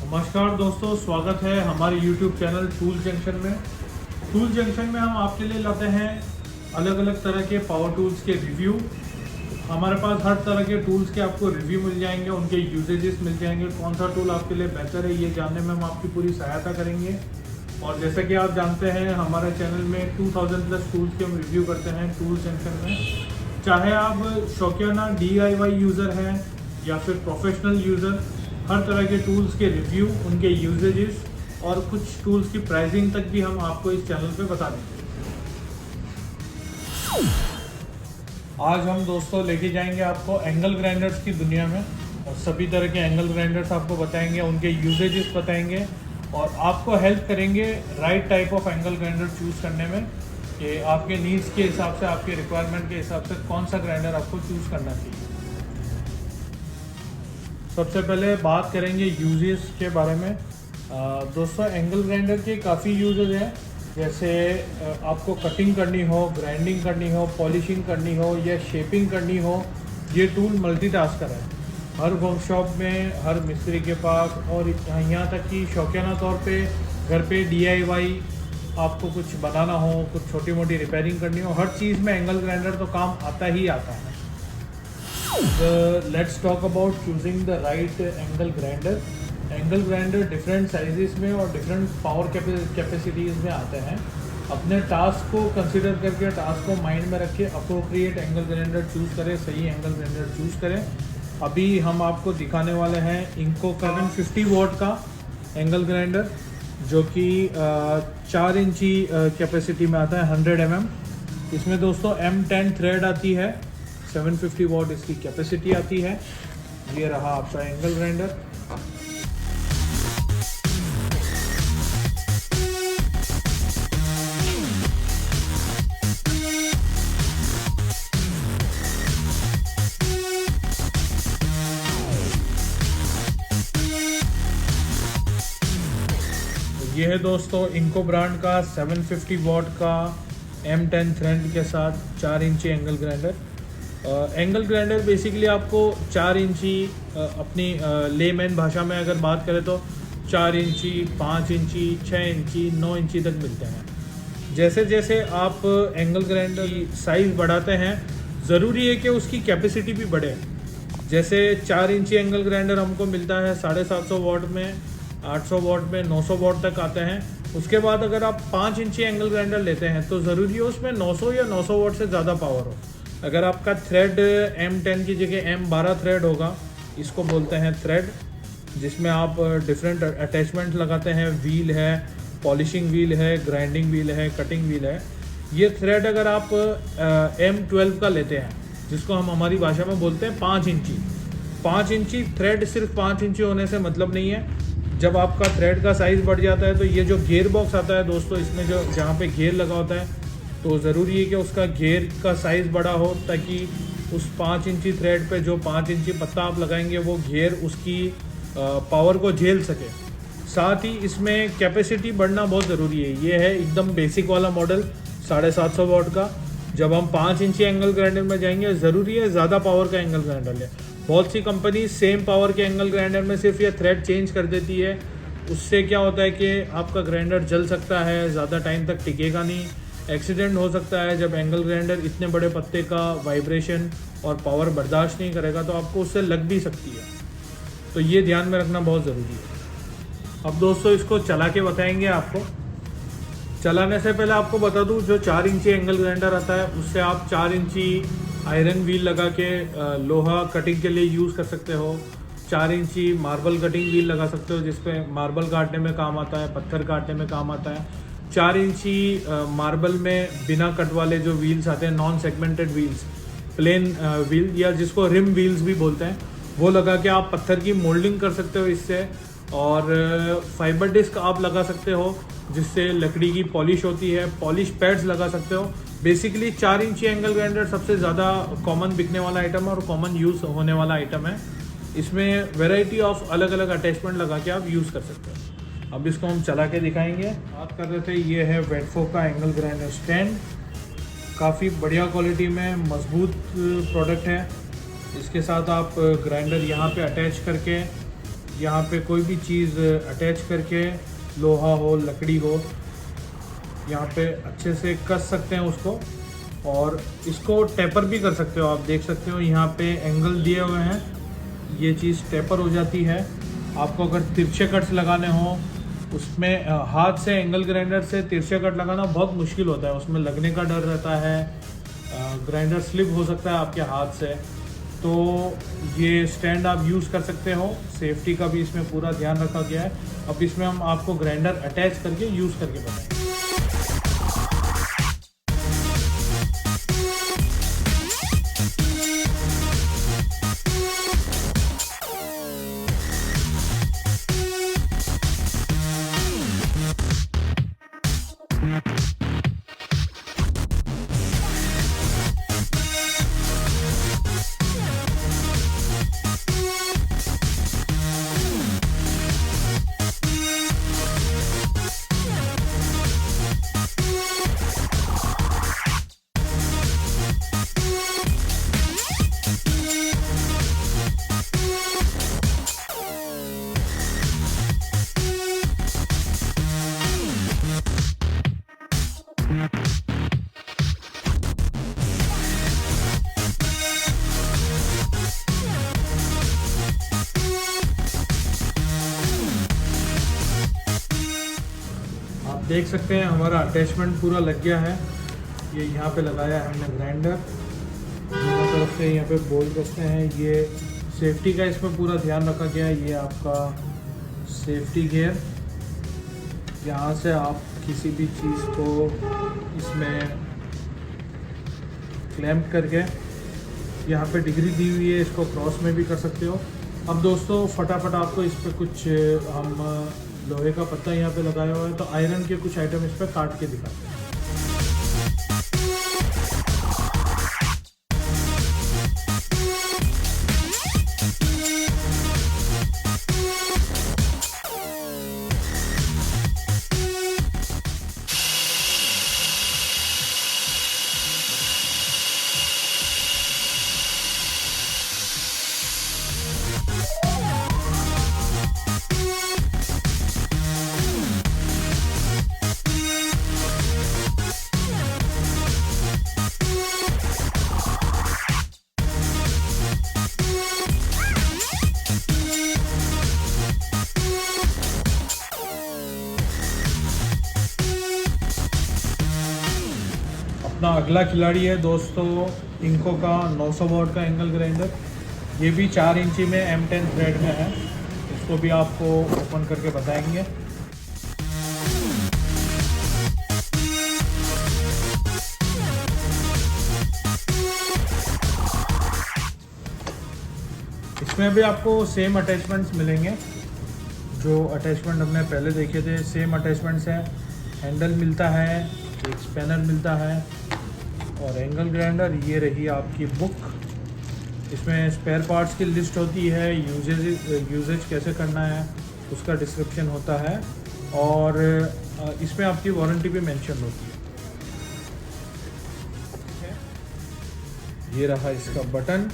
नमस्कार दोस्तों, स्वागत है हमारे YouTube चैनल टूल जंक्शन में। टूल जंक्शन में हम आपके लिए लाते हैं अलग अलग तरह के पावर टूल्स के रिव्यू। हमारे पास हर तरह के टूल्स के आपको रिव्यू मिल जाएंगे, उनके यूजेजेस मिल जाएंगे, कौन सा टूल आपके लिए बेहतर है ये जानने में हम आपकी पूरी सहायता करेंगे। और जैसा कि आप जानते हैं हमारे चैनल में 2000 प्लस टूल्स के हम रिव्यू करते हैं टूल जंक्शन में। चाहे आप शौकियाना DIY यूज़र हैं या फिर प्रोफेशनल यूज़र, हर तरह के टूल्स के रिव्यू, उनके यूजेजेस और कुछ टूल्स की प्राइसिंग तक भी हम आपको इस चैनल पे बता देंगे। आज हम दोस्तों लेके जाएंगे आपको एंगल ग्राइंडर्स की दुनिया में और सभी तरह के एंगल ग्राइंडर्स आपको बताएंगे, उनके यूजेजेस बताएंगे और आपको हेल्प करेंगे right type of angle grinder choose करने में कि आपके नीड्स के हिसाब से, आपके रिक्वायरमेंट के हिसाब से कौन सा ग्राइंडर आपको चूज़ करना चाहिए। सबसे पहले बात करेंगे यूजेस के बारे में। दोस्तों एंगल ग्राइंडर के काफ़ी यूजेस हैं, जैसे आपको कटिंग करनी हो, ग्राइंडिंग करनी हो, पॉलिशिंग करनी हो या शेपिंग करनी हो, ये टूल मल्टीटास्कर है। हर वर्कशॉप में, हर मिस्त्री के पास और यहाँ तक कि शौकियाना तौर पे घर पे DIY आपको कुछ बनाना हो, कुछ छोटी मोटी रिपेयरिंग करनी हो, हर चीज़ में एंगल ग्राइंडर तो काम आता ही आता है। Let's talk about choosing the right angle grinder. Angle grinder different sizes में और डिफरेंट पावर कैपेसिटीज़ में आते हैं। अपने टास्क को कंसिडर करके, टास्क को माइंड में रख के अप्रोप्रिएट एंगल ग्राइंडर चूज़ करें, सही एंगल ग्राइंडर चूज़ करें। अभी हम आपको दिखाने वाले हैं इंको 750 वॉट का एंगल ग्राइंडर, जो कि 4 इंची कैपेसिटी में आता है, 100 mm। इसमें दोस्तों M10 थ्रेड आती है, 750 वॉट इसकी कैपेसिटी आती है। ये रहा आपका एंगल ग्राइंडर। ये है दोस्तों इंको ब्रांड का 750 वॉट का M10 थ्रेड के साथ 4 इंची angle grinder. Angle grinder basically आपको 4 इंची, अपनी लेमैन भाषा में अगर बात करें तो 4 इंची, 5 इंची, 6 इंची, 9 इंची तक मिलते हैं। जैसे जैसे आप एंगल ग्राइंडर की साइज़ बढ़ाते हैं, ज़रूरी है कि उसकी कैपेसिटी भी बढ़े। जैसे 4 इंची एंगल ग्राइंडर हमको मिलता है 750 वॉट में, 800 वॉट में, 900 वॉट तक आते हैं। उसके बाद अगर आप 5 इंची एंगल ग्राइंडर लेते हैं तो ज़रूरी है उसमें 900 या 900 वॉट से ज़्यादा पावर हो। अगर आपका थ्रेड M10 की जगह M12 थ्रेड होगा, इसको बोलते हैं थ्रेड, जिसमें आप डिफरेंट अटैचमेंट लगाते हैं, व्हील है, पॉलिशिंग व्हील है, ग्राइंडिंग व्हील है, कटिंग व्हील है। ये थ्रेड अगर आप M12 का लेते हैं, जिसको हम हमारी भाषा में बोलते हैं 5 इंची। 5 इंची थ्रेड सिर्फ 5 इंची होने से मतलब नहीं है। जब आपका थ्रेड का साइज़ बढ़ जाता है तो ये जो गियर बॉक्स आता है दोस्तों, इसमें जो जहाँ पे गियर लगा होता है, तो ज़रूरी है कि उसका गियर का साइज़ बड़ा हो, ताकि उस 5 इंची थ्रेड पे जो 5 इंची पत्ता आप लगाएंगे वो गियर उसकी पावर को झेल सके। साथ ही इसमें कैपेसिटी बढ़ना बहुत ज़रूरी है। ये है एकदम बेसिक वाला मॉडल 750 वॉट का। जब हम 5 इंची एंगल ग्राइंडर में जाएंगे, ज़रूरी है ज़्यादा पावर का एंगल ग्राइंडर लें। बहुत सी कंपनी सेम पावर के एंगल ग्राइंडर में सिर्फ ये थ्रेड चेंज कर देती है। उससे क्या होता है कि आपका ग्राइंडर जल सकता है, ज़्यादा टाइम तक टिकेगा नहीं, एक्सीडेंट हो सकता है। जब एंगल ग्राइंडर इतने बड़े पत्ते का वाइब्रेशन और पावर बर्दाश्त नहीं करेगा तो आपको उससे लग भी सकती है। तो ये ध्यान में रखना बहुत ज़रूरी है। अब दोस्तों इसको चला के बताएंगे आपको। चलाने से पहले आपको बता दूं, जो 4 इंची एंगल ग्राइंडर आता है उससे आप 4 इंची आयरन व्हील लगा के लोहा कटिंग के लिए यूज़ कर सकते हो। 4 इंची मार्बल कटिंग व्हील लगा सकते हो, जिसपे मार्बल काटने में काम आता है, पत्थर काटने में काम आता है। 4 इंची मार्बल में बिना कट वाले जो व्हील्स आते हैं, non segmented wheels, plain wheel या जिसको रिम व्हील्स भी बोलते हैं, वो लगा के आप पत्थर की मोल्डिंग कर सकते हो इससे। और फाइबर डिस्क आप लगा सकते हो, जिससे लकड़ी की पॉलिश होती है। पॉलिश पैड्स लगा सकते हो। बेसिकली 4 इंची एंगल ग्राइंडर सबसे ज़्यादा कॉमन बिकने वाला आइटम है और कॉमन यूज़ होने वाला आइटम है। इसमें वैरायटी ऑफ अलग अलग अटैचमेंट लगा के आप यूज़ कर सकते हो। अब इसको हम चला के दिखाएंगे। बात कर रहे थे, ये है वेटफो का एंगल ग्राइंडर स्टैंड। काफ़ी बढ़िया क्वालिटी में मजबूत प्रोडक्ट है। इसके साथ आप ग्राइंडर यहाँ पे अटैच करके यहाँ पे कोई भी चीज़ अटैच करके, लोहा हो लकड़ी हो, यहाँ पे अच्छे से कस सकते हैं उसको, और इसको टेपर भी कर सकते हो। आप देख सकते हो यहाँ पे एंगल दिए हुए हैं, ये चीज़ टेपर हो जाती है। आपको अगर तिरछे कट्स लगाने हो, उसमें हाथ से एंगल ग्राइंडर से तिरछे कट लगाना बहुत मुश्किल होता है, उसमें लगने का डर रहता है, ग्राइंडर स्लिप हो सकता है आपके हाथ से। तो ये स्टैंड आप यूज़ कर सकते हो, सेफ्टी का भी इसमें पूरा ध्यान रखा गया है। अब इसमें हम आपको ग्राइंडर अटैच करके यूज़ करके बताएंगे। देख सकते हैं हमारा अटैचमेंट पूरा लग गया है। ये यहाँ पे लगाया है हमने ग्राइंडर, दोनों तरफ से यहाँ पे बोल कसते हैं। ये सेफ्टी का इसमें पूरा ध्यान रखा गया है। ये आपका सेफ्टी गियर, यहाँ से आप किसी भी चीज़ को इसमें क्लैंप करके, यहाँ पे डिग्री दी हुई है, इसको क्रॉस में भी कर सकते हो। अब दोस्तों फटाफट आपको इस पर कुछ हम लोहे का पत्ता यहाँ पे लगाया हुआ है, तो आयरन के कुछ आइटम इस पर काट के दिखाते हैं। अपना अगला खिलाड़ी है दोस्तों इंको का 900 वॉट का एंगल ग्राइंडर। ये भी 4 इंची में M10 थ्रेड में है। इसको भी आपको ओपन करके बताएंगे। इसमें भी आपको सेम अटैचमेंट्स मिलेंगे जो अटैचमेंट हमने पहले देखे थे। सेम अटैचमेंट्स हैं, हैंडल मिलता है, एक स्पैनर मिलता है और एंगल ग्राइंडर। ये रही आपकी बुक, इसमें स्पेयर पार्ट्स की लिस्ट होती है, यूजेज कैसे करना है उसका डिस्क्रिप्शन होता है, और इसमें आपकी वारंटी भी मेंशन होती है। ये रहा इसका बटन।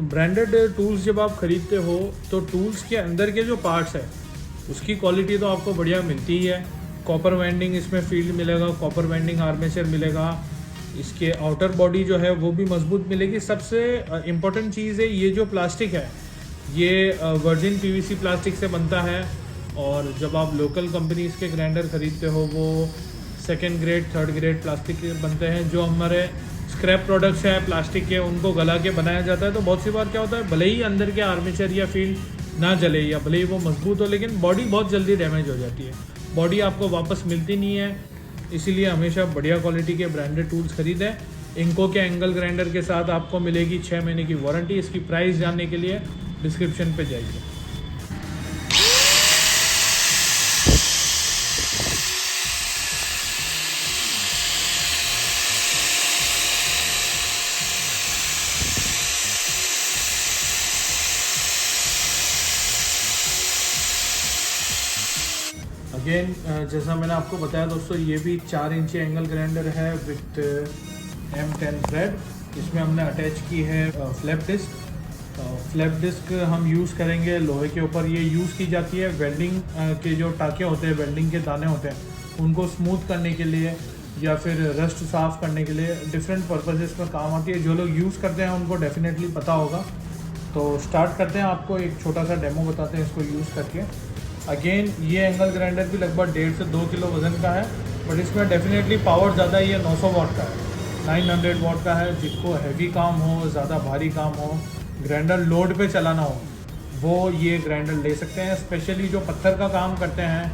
ब्रांडेड टूल्स जब आप ख़रीदते हो तो टूल्स के अंदर के जो पार्ट्स है उसकी क्वालिटी तो आपको बढ़िया मिलती ही है। कॉपर वाइंडिंग इसमें फील्ड मिलेगा, कॉपर वाइंडिंग आर्मेचर मिलेगा, इसके आउटर बॉडी जो है वो भी मजबूत मिलेगी। सबसे इम्पोर्टेंट चीज़ है ये जो प्लास्टिक है, ये वर्जिन PVC प्लास्टिक से बनता है, और जब आप लोकल कंपनीज़ के ग्राइंडर ख़रीदते हो वो 2nd grade 3rd grade plastic के बनते हैं। जो हमारे स्क्रैप प्रोडक्ट्स हैं प्लास्टिक के, उनको गला के बनाया जाता है। तो बहुत सी बार क्या होता है, भले ही अंदर के आर्मेचर या फील्ड ना जले या भले ही वो मजबूत हो, लेकिन बॉडी बहुत जल्दी डैमेज हो जाती है, बॉडी आपको वापस मिलती नहीं है। इसीलिए हमेशा बढ़िया क्वालिटी के ब्रांडेड टूल्स खरीदें। इंको के एंगल ग्राइंडर के साथ आपको मिलेगी 6 महीने की वारंटी। इसकी प्राइस जानने के लिए डिस्क्रिप्शन पे जाइए। अगेन जैसा मैंने आपको बताया दोस्तों, ये भी 4 इंची एंगल ग्राइंडर है विथ M10 थ्रेड। इसमें हमने अटैच की है फ्लैप डिस्क। फ्लैप डिस्क हम यूज़ करेंगे लोहे के ऊपर। ये यूज़ की जाती है वेल्डिंग के जो टाँके होते हैं, वेल्डिंग के दाने होते हैं, उनको स्मूथ करने के लिए या फिर रस्ट साफ़ करने के लिए डिफरेंट पर्पसेस पर काम आती है। जो लोग यूज़ करते हैं उनको डेफिनेटली पता होगा। तो स्टार्ट करते हैं, आपको एक छोटा सा डेमो बताते हैं इसको यूज़ करके। अगेन ये एंगल ग्राइंडर भी लगभग 1.5 से 2 किलो वज़न का है, बट इसमें डेफिनेटली पावर ज़्यादा है। ये 900 वाट का है, 900 वाट का है। जिसको हैवी काम हो, ज़्यादा भारी काम हो, ग्राइंडर लोड पे चलाना हो, वो ये ग्राइंडर ले सकते हैं। स्पेशली जो पत्थर का काम करते हैं,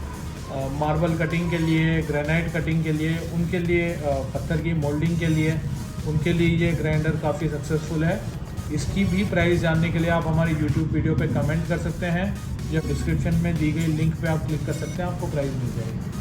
मार्बल कटिंग के लिए, ग्रेनाइट कटिंग के लिए, उनके लिए, पत्थर की मोल्डिंग के लिए, उनके लिए ये ग्राइंडर काफ़ी सक्सेसफुल है। इसकी भी प्राइस जानने के लिए आप हमारी यूट्यूब वीडियो पे कमेंट कर सकते हैं या डिस्क्रिप्शन में दी गई लिंक पे आप क्लिक कर सकते हैं, आपको प्राइस मिल जाएगी।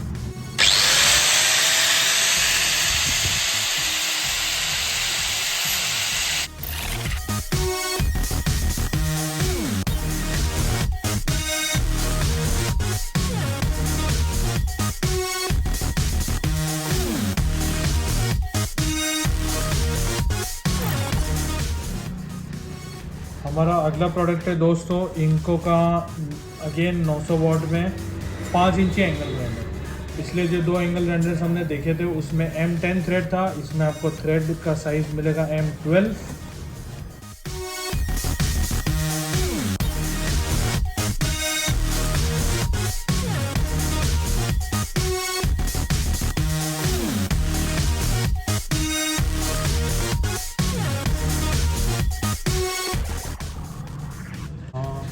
हमारा अगला प्रोडक्ट है दोस्तों इंको का, अगेन 900 वाट में 5 इंची एंगल ग्राइंडर। पिछले जो 2 एंगल ग्राइंडर्स हमने देखे थे उसमें M10 थ्रेड था, इसमें आपको थ्रेड का साइज़ मिलेगा M12।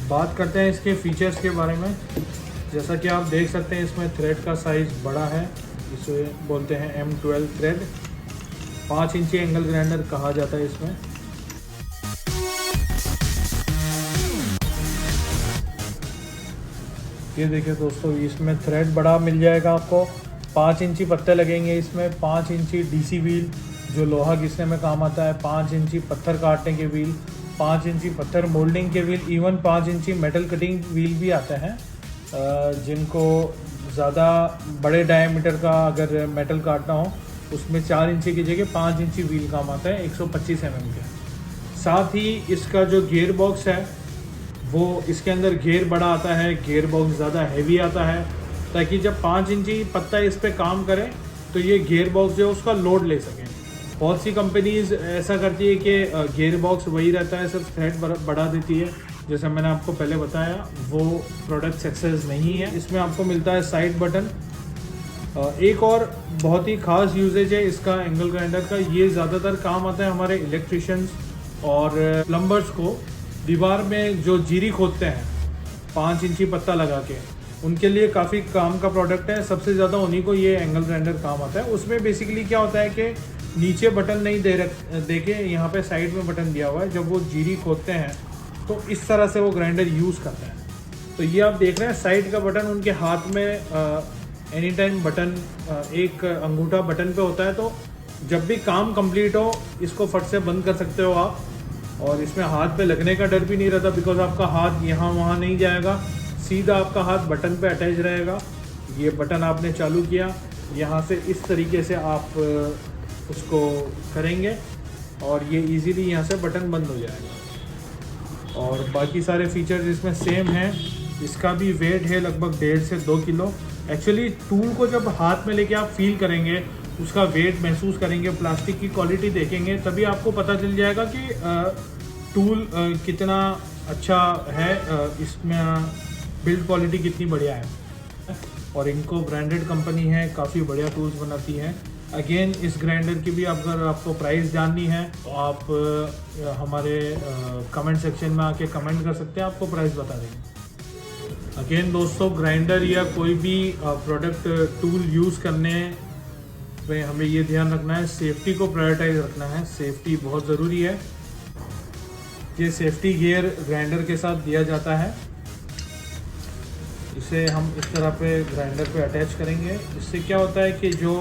बात करते हैं इसके फीचर्स के बारे में। जैसा कि आप देख सकते हैं इसमें थ्रेड का साइज़ बड़ा है, इसे बोलते हैं M12 थ्रेड। 5 इंची एंगल ग्राइंडर कहा जाता है इसमें। ये देखिए दोस्तों, इसमें थ्रेड बड़ा मिल जाएगा आपको। 5 इंची पत्ते लगेंगे इसमें, 5 इंची DC व्हील जो लोहा घिसने में काम आता है, 5 इंची पत्थर काटने के व्हील, 5 इंची पत्थर मोल्डिंग के व्हील, इवन 5 इंची मेटल कटिंग व्हील भी आते हैं। जिनको ज़्यादा बड़े डायमीटर का अगर मेटल काटना हो, उसमें 4 इंची की जगह 5 इंची व्हील काम आता है 125 mm के। साथ ही इसका जो गियर बॉक्स है वो, इसके अंदर गियर बड़ा आता है, गियर बॉक्स ज़्यादा हैवी आता है, ताकि जब 5 इंची पत्ता इस पर काम करे तो ये गियर बॉक्स जो है उसका लोड ले सकें। बहुत सी कंपनीज ऐसा करती है कि गियर बॉक्स वही रहता है, सिर्फ थ्रेड बढ़ा देती है। जैसे मैंने आपको पहले बताया, वो प्रोडक्ट सक्सेस नहीं है। इसमें आपको मिलता है साइड बटन। एक और बहुत ही ख़ास यूजेज है इसका एंगल ग्राइंडर का, ये ज़्यादातर काम आता है हमारे इलेक्ट्रिशियंस और प्लम्बर्स को दीवार में जो जीरी खोदते हैं 5 इंची पत्ता लगा के, उनके लिए काफ़ी काम का प्रोडक्ट है। सबसे ज़्यादा उन्हीं को ये एंगल ग्राइंडर काम आता है। उसमें बेसिकली क्या होता है कि नीचे बटन नहीं दे के यहाँ पे साइड में बटन दिया हुआ है। जब वो जीरी खोदते हैं तो इस तरह से वो ग्राइंडर यूज़ करते हैं। तो ये आप देख रहे हैं साइड का बटन, उनके हाथ में एनी टाइम बटन, एक अंगूठा बटन पे होता है। तो जब भी काम कंप्लीट हो इसको फट से बंद कर सकते हो आप, और इसमें हाथ पे लगने का डर भी नहीं रहता, बिकॉज आपका हाथ यहाँ वहाँ नहीं जाएगा, सीधा आपका हाथ बटन पे अटैच रहेगा। ये बटन आपने चालू किया, यहाँ से इस तरीके से आप उसको करेंगे और ये इजीली यहाँ से बटन बंद हो जाएगा। और बाकी सारे फीचर्स इसमें सेम हैं। इसका भी वेट है लगभग 1.5 से 2 किलो। एक्चुअली टूल को जब हाथ में लेके आप फील करेंगे, उसका वेट महसूस करेंगे, प्लास्टिक की क्वालिटी देखेंगे, तभी आपको पता चल जाएगा कि टूल कितना अच्छा है, इसमें बिल्ड क्वालिटी कितनी बढ़िया है। और इनको ब्रांडेड कंपनी है, काफ़ी बढ़िया टूल्स बनाती है। अगेन इस ग्राइंडर की भी अगर आपको प्राइस जाननी है तो आप हमारे कमेंट सेक्शन में आके कमेंट कर सकते हैं, आपको प्राइस बता देंगे। अगेन दोस्तों, ग्राइंडर या कोई भी प्रोडक्ट टूल यूज़ करने में हमें ये ध्यान रखना है, सेफ्टी को प्रायोरिटाइज रखना है। सेफ्टी बहुत ज़रूरी है। ये सेफ्टी गियर ग्राइंडर के साथ दिया जाता है। इसे हम इस तरह पे ग्राइंडर पे अटैच करेंगे। इससे क्या होता है कि जो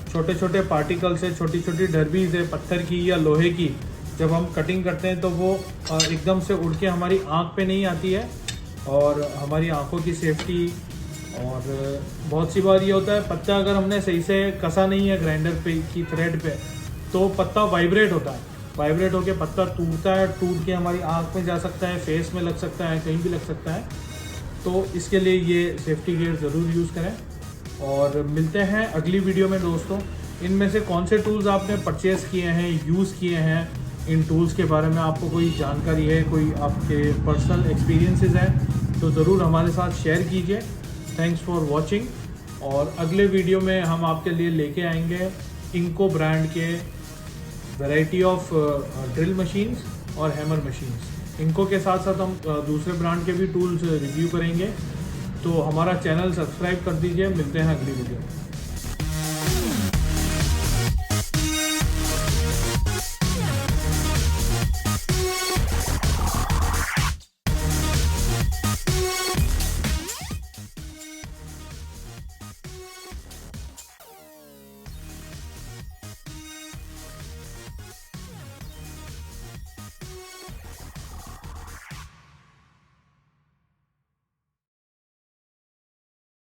छोटे छोटे पार्टिकल्स है, छोटी छोटी डर्बीज है पत्थर की या लोहे की, जब हम कटिंग करते हैं तो वो एकदम से उड़ के हमारी आँख पे नहीं आती है, और हमारी आँखों की सेफ्टी। और बहुत सी बार ये होता है, पत्ता अगर हमने सही से कसा नहीं है ग्राइंडर पे की थ्रेड पे, तो पत्ता वाइब्रेट होता है। वाइब्रेट होकर पत्ता टूटता है, टूट के हमारी आँख में जा सकता है, फेस में लग सकता है, कहीं भी लग सकता है। तो इसके लिए ये सेफ्टी गियर ज़रूर यूज़ करें। और मिलते हैं अगली वीडियो में दोस्तों। इनमें से कौन से टूल्स आपने परचेज़ किए हैं, यूज़ किए हैं, इन टूल्स के बारे में आपको कोई जानकारी है, कोई आपके पर्सनल एक्सपीरियंसेस हैं, तो ज़रूर हमारे साथ शेयर कीजिए। Thanks for watching. और अगले वीडियो में हम आपके लिए लेके आएंगे इंको ब्रांड के वैरायटी ऑफ ड्रिल मशीन्स और हैमर मशीन्स। इंको के साथ साथ हम दूसरे ब्रांड के भी टूल्स रिव्यू करेंगे। तो हमारा चैनल सब्सक्राइब कर दीजिए। मिलते हैं अगली वीडियो में।